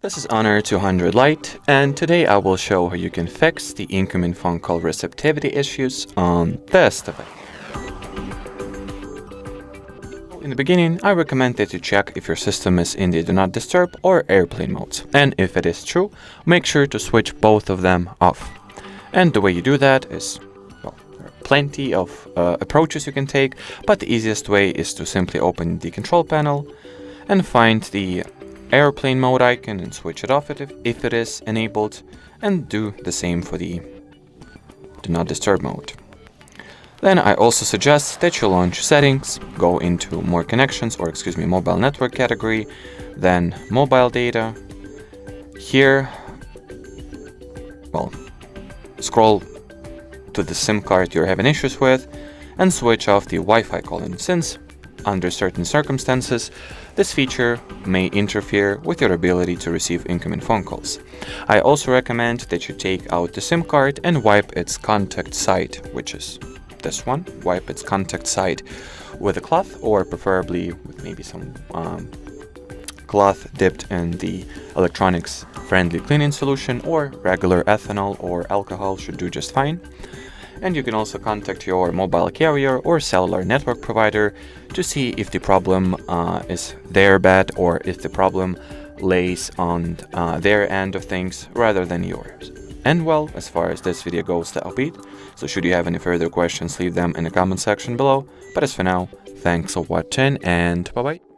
This is Honor 200 Lite, and today I will show how you can fix the incoming phone call receptivity issues on this device. In the beginning, I recommend that you check if your system is in the Do Not Disturb or Airplane modes, and if it is true, make sure to switch both of them off. And the way you do that is, well, there are plenty of approaches you can take, but the easiest way is to simply open the control panel and find the airplane mode icon and switch it off if it is enabled, and do the same for the Do Not Disturb mode. Then I also suggest that you launch settings, go into more connections, or mobile network category, then mobile data. Here, well, scroll to the SIM card you're having issues with and switch off the Wi-Fi calling, since under certain circumstances, this feature may interfere with your ability to receive incoming phone calls. I also recommend that you take out the SIM card and wipe its contact side, which is this one. Wipe its contact side with a cloth, or preferably with maybe some cloth dipped in the electronics friendly cleaning solution, or regular ethanol or alcohol should do just fine. And you can also contact your mobile carrier or cellular network provider to see if the problem is their bad, or if the problem lays on their end of things rather than yours. And well, as far as this video goes, that'll be it. So should you have any further questions, leave them in the comment section below. But as for now, thanks for watching and bye bye.